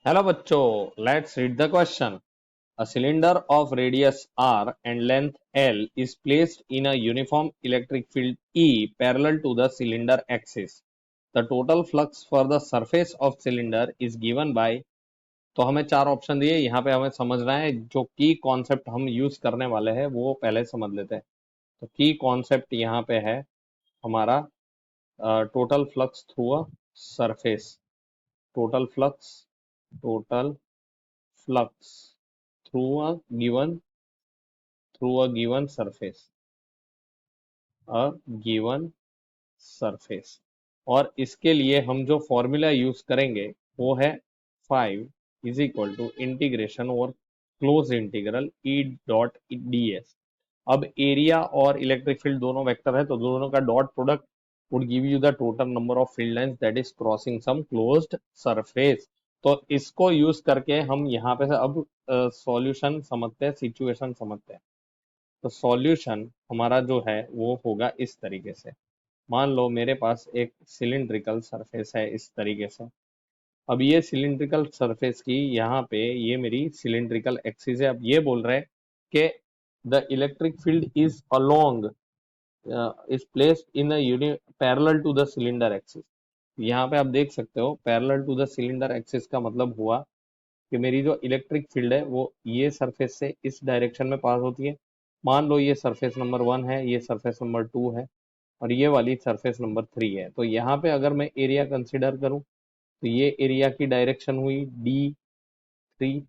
Hello bachcho, let's read the question. A cylinder of radius r and length L is placed in a uniform electric field E parallel to the cylinder axis. The total flux for the surface of cylinder is given by. तो हमें चार option दिए, यहाँ पे हमें समझना है जो की कॉन्सेप्ट हम यूज करने वाले हैं वो पहले समझ लेते हैं। तो की कॉन्सेप्ट यहाँ पे है हमारा total flux through a surface. Total flux, total flux through a given surface, a given surface। और इसके लिए हम जो फॉर्मूला यूज करेंगे वो है 5 = इंटीग्रेशन और close integral E dot ds। अब एरिया और इलेक्ट्रिक फील्ड दोनों वेक्टर है तो दोनों का dot product would give you the total number of field lines that is crossing some closed surface। तो इसको यूज करके हम यहाँ पे से अब सॉल्यूशन समझते हैं, सिचुएशन समझते हैं। तो सॉल्यूशन हमारा जो है वो होगा इस तरीके से। मान लो मेरे पास एक सिलिंड्रिकल सरफेस है इस तरीके से। अब ये सिलिंड्रिकल सरफेस की यहाँ पे ये मेरी सिलिंड्रिकल एक्सिस है। अब ये बोल रहे हैं कि the electric field is along is placed in a unit parallel to the cylinder axis। यहाँ पे आप देख सकते हो parallel to the cylinder axis का मतलब हुआ कि मेरी जो इलेक्ट्रिक फील्ड है वो ये सरफेस से इस डायरेक्शन में पास होती है। मान लो ये सरफेस नंबर 1 है, ये सरफेस नंबर 2 है और ये वाली सरफेस नंबर 3 है। तो यहाँ पे अगर मैं एरिया कंसिडर करूँ तो ये एरिया की डायरेक्शन हुई D3,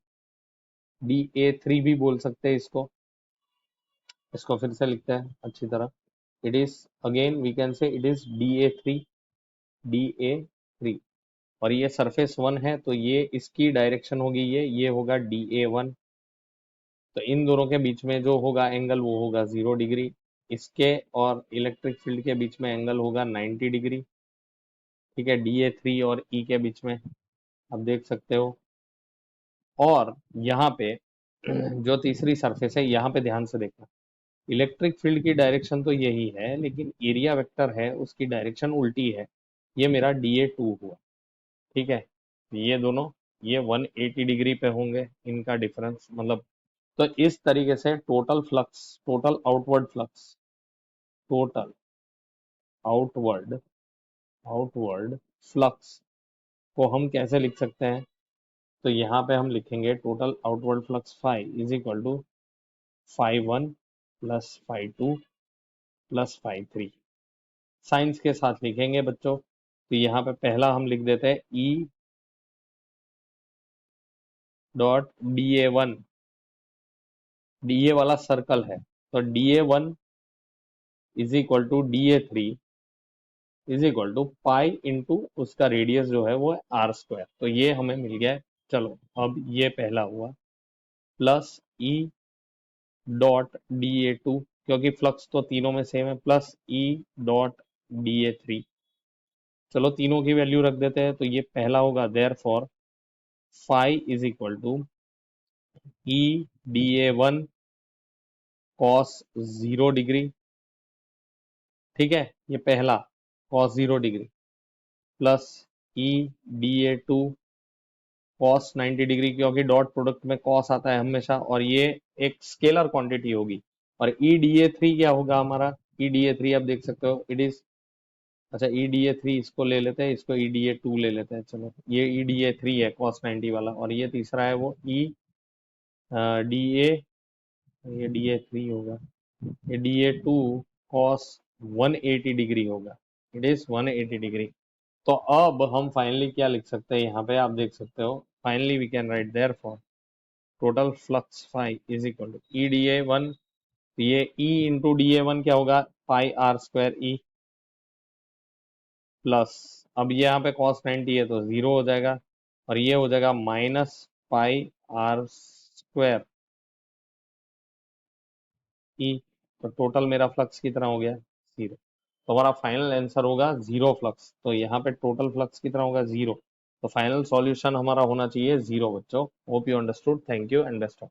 DA3 भी बोल सकते हैं इसको। इसको फिर से लिखते हैं अच्छी तरह। It is again we can say it is DA3 और ये सरफेस 1 है तो ये इसकी डायरेक्शन होगी ये होगा DA1। तो इन दोनों के बीच में जो होगा एंगल वो होगा 0 डिग्री। इसके और इलेक्ट्रिक फील्ड के बीच में एंगल होगा 90 डिग्री। ठीक है, DA3 और E के बीच में आप देख सकते हो। और यहाँ पे जो तीसरी सरफेस है यहाँ पे ध्यान से देखना, इलेक्ट्रिक फील्ड की डायरेक्शन तो यही है लेकिन एरिया वेक्टर है उसकी डायरेक्शन उल्टी है। ये मेरा DA2 हुआ। ठीक है, ये दोनों ये 180 डिग्री पे होंगे इनका डिफरेंस मतलब। तो इस तरीके से total flux, total outward flux, total outward outward flux को हम कैसे लिख सकते हैं? तो यहाँ पे हम लिखेंगे total outward flux phi is equal to φ1 plus φ2 plus φ3। Science के साथ लिखेंगे बच्चों। तो यहाँ पे पहला हम लिख देते हैं ई डॉट DA1। DA वाला सर्कल है तो DA1 is equal to DA3 is equal to pi into उसका रेडियस जो है वो है r²। तो ये हमें मिल गया है। चलो अब ये पहला हुआ प्लस ई डॉट DA2 क्योंकि फ्लक्स तो तीनों में सेम है प्लस ई डॉट DA3। चलो तीनों की वैल्यू रख देते हैं तो ये पहला होगा therefore phi is equal to E DA1 cos 0 degree. ठीक है, ये पहला cos 0 degree plus E DA2 cos 90 degree क्योंकि डॉट प्रोडक्ट में कॉस आता है हमेशा और ये एक स्केलर क्वांटिटी होगी। और EDA3 क्या होगा हमारा? EDA3 आप देख सकते हो इट इज, अच्छा EDA3 इसको ले लेते हैं, इसको EDA2 ले लेते हैं। चलो ये EDA3 है कॉस 90 वाला और ये तीसरा है वो DA, ये DA3 होगा, ये DA2 कॉस 180 डिग्री होगा। It is 180 degree. तो अब हम फाइनली क्या लिख सकते हैं? यहाँ पे आप देख सकते हो finally we can write therefore total flux phi is equal to EDA1। ये E इंटू DA1 क्या होगा? पाई r²E प्लस, अब ये यहाँ पे cos 90 है तो 0 हो जाएगा और ये हो जाएगा माइनस पाई r²E। तो टोटल मेरा फ्लक्स कितना हो गया? 0। तो हमारा फाइनल आंसर होगा 0 फ्लक्स। तो यहाँ पे टोटल फ्लक्स कितना होगा? 0। तो फाइनल सॉल्यूशन हमारा होना चाहिए 0 बच्चों। Hope you understood. Thank you and best of.